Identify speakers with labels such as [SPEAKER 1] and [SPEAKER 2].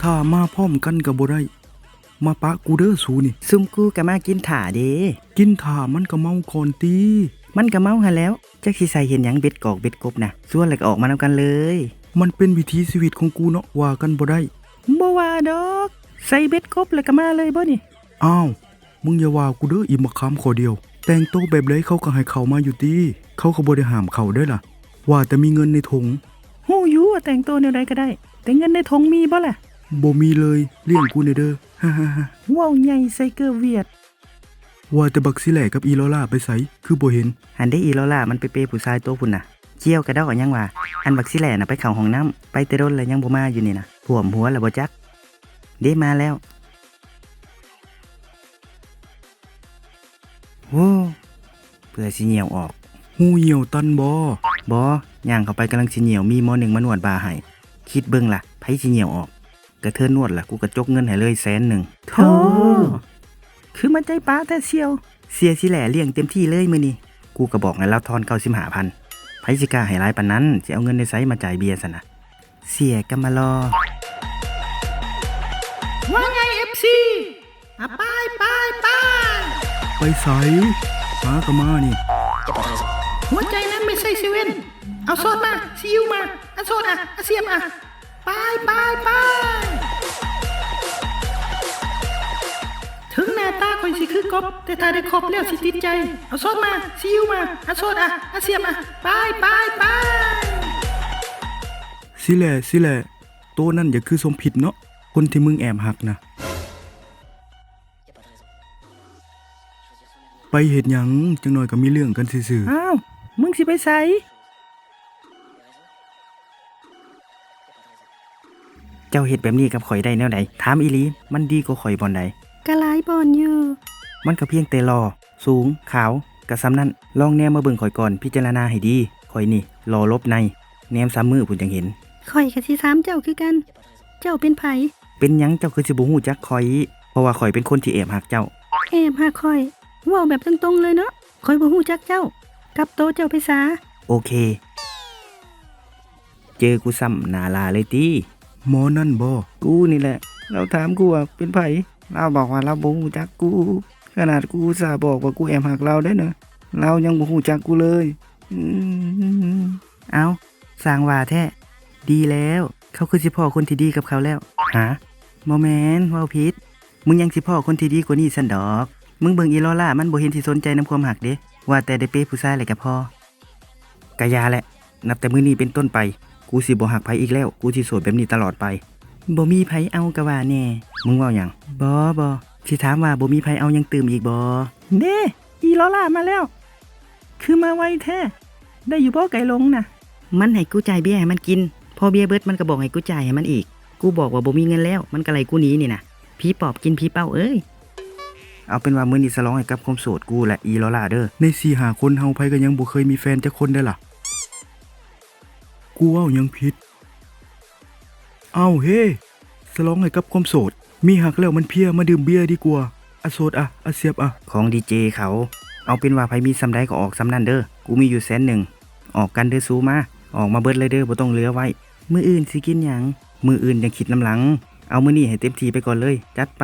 [SPEAKER 1] ถ้ามาพร้อมกันก็บ่ได้มาปะกูเด้อสูนี่
[SPEAKER 2] ซุ่มกูก็มากินถ่าเด้
[SPEAKER 1] กินถ่ามันก็เมาก่อนตี
[SPEAKER 2] มันก็เมาหั่นแล้วจักสิใส่เห็นหยังเบ็ดกอกเบ็ดกบน่ะส่วนแล้วก็ออกมานำกันเลย
[SPEAKER 1] มันเป็นวิถีชีวิตของกูเนาะว่ากันบ่ได้
[SPEAKER 2] บ่ว่าดอกใส่เบ็ดกบแล้วก็มาเลยบ่นี่
[SPEAKER 1] อ้าวมึงอย่าว่ากูเด้ออีมะขามขอเดียวแต่งโตแบบใดเขาก็ให้เข้ามาอยู่ติเขาก็บ่ได้ห้ามเข้าเด้อล่ะว่าแต่มีเงินในถุง
[SPEAKER 2] ฮู้อยู่ว่าแต่งตัวแนวใดก็ได้แต่เงินในถุงมีบ่ล่ะ
[SPEAKER 1] บ่มีเลยเลี้ยงกูเด้อ
[SPEAKER 2] ว้าวใหญ่ใส่เกลือเวียด
[SPEAKER 1] ว่าแต่บักสิแหล่กับอีลอล่าไปไสคือบ่เห็น
[SPEAKER 2] หันได้อีลอล่ามันไปเปผู้ชายโตพุ่นน่ะเจียวกระดอกยังว่าอันบักสิแหล่น่ะไปเข้าห้องน้ำไปแต่โดนแล้วยังบ่มาอยู่นี่น่ะท่วมหัวแล้วบ่จักเด้มาแล้วโอ้เพื่อสิเหนียวออก
[SPEAKER 1] หูเหี่ยวตันบ่
[SPEAKER 2] ย่างเข้าไปกำลังสิเหนียวมีหมอ1มานวดบาให้คิดเบิ่งล่ะไผสิเหนียวออกกระเทินนวดล่ะกูกระจกเงินให้เลย100,000โธ่คือมันใจป้าแต่เสียสิแหล่เลี้ยงเต็มที่เลยมื้อนี้กูก็บอกให้เราทอน95,000ไผสิกล้าให้หลายปานนั้นสิเอาเงินในไสมาจ่ายเบียร์ซั่นน่ะเสียก็มารอว่าไง FC ไป
[SPEAKER 1] ไปไสหาก็มานี่
[SPEAKER 2] หัวใจนั้นไม่ใช่เซเว่นเอาโซดมาซีอิ๊วมาอันโซดอ่ะอันเสียมอ่ะไปถึงหน้าตาคอยสิคือกบแต่ถ้าได้ครบแล้วสิติดใจเอาโซดมาซีอิ๊วมาอันโซดอ่ะอันเสียมอ่ะไป
[SPEAKER 1] สิแหล่โตนั่นอย่าคือสมผิดเนาะคนที่มึงแอบหักนะไปเฮ็ดหยังจังหน่อยก็มีเรื่องกันซื่อ
[SPEAKER 2] ๆอ้าวมึงสิไปไสเจ้าเฮ็ดแบบนี้กับข่อยได้แนวใดถามอีหลีมันดีกว่าข่อยบ่อนใดก็หลายบ่อนอยู่มันก็เพียงแต่รอสูงขาวก็ซ้ำนั้นลองแนมมาเบิ่งข่อยก่อนพิจารณาให้ดีข่อยนี่รอลบในแนมซ้ำมือพุ่นจังเห็นข่อยก็สิถามเจ้าคือกันเจ้าเป็นไผเป็นหยังเจ้าคือสิบ่ฮู้จักข่อยเพราะว่าข่อยเป็นคนที่แอบหักเจ้าแอบหักข่อยเว้าแบบตรงๆเลยเนาะข่อยบ่ฮู้จักเจ้ากับโตเจ้าไปซะโอเคเจอกูซ้ำหน้าลาเลยติ
[SPEAKER 1] หมอนั่นบ่
[SPEAKER 2] กูนี่แหละเราถามกูว่าเป็นไผเราบอกว่าเราบ่ฮู้จักกูขนาดกูอุตส่าห์บอกว่ากูแอบหักเราได้เนอะเรายังบ่ฮู้จักกูเลยเอาสร้างว่าแท้ดีแล้วเขาคือสิพ่อคนที่ดีกับเขาแล้วหาบ่แม่นเว้าผิดมึงยังสิพ่อคนที่ดีกว่านี้ซั่นดอกมึงเบิ่งอีลอล่ามันบ่เห็นสิสนใจนำความหักเด้ว่าแต่ได้เปผู้ชายเลยก็พอกะยาแหละนับแต่มื้อนี้เป็นต้นไปกูสิบ่หักไผอีกแล้วกูสิโสดแบบนี้ตลอดไปบ่มีไผเอากะว่าแน่มึงเว้าหยังบ่สิถามว่าบ่มีไผเอายังตื่มอีกบ่เด้อีลอล่ามาแล้วคือมาไวแท้ได้อยู่บ่ไก่ลงน่ะมันให้กูจ่ายเบี้ยให้มันกินพอเบี้ยเบิดมันก็บอกให้กูจ่ายให้มันอีกกูบอกว่าบ่มีเงินแล้วมันก็ไล่กูหนีนี่น่ะผีปอบกินผีเป้าเอ้ยเอาเป็นว่ามื้อนี้ฉลองให้กับความโสดกูและอีลอล่าเด้อ
[SPEAKER 1] ใน 4-5 คนเฮาไผก็ยังบ่เคยมีแฟนจักคนได้ล่ะกูเว้าหยังผิดอ้าวเฮ้ฉลองให้กับความโสดมีหักแล้วมันเพียมาดื่มเบียร์ดีกว่าอะโสดอะเสียบอะ
[SPEAKER 2] ของดีเจเขาเอาเป็นว่าไผมีซำใดก็ออกซำนั้นเด้อกูมีอยู่100,000ออกกันเด้อซูมาออกมาเบิดเลยเด้อบ่ต้องเหลือไว้มื้ออื่นสิกินหยังมื้ออื่นยังคิดน้ำหลังเอามื้อนี้ให้เต็มที่ไปก่อนเลยจัดไป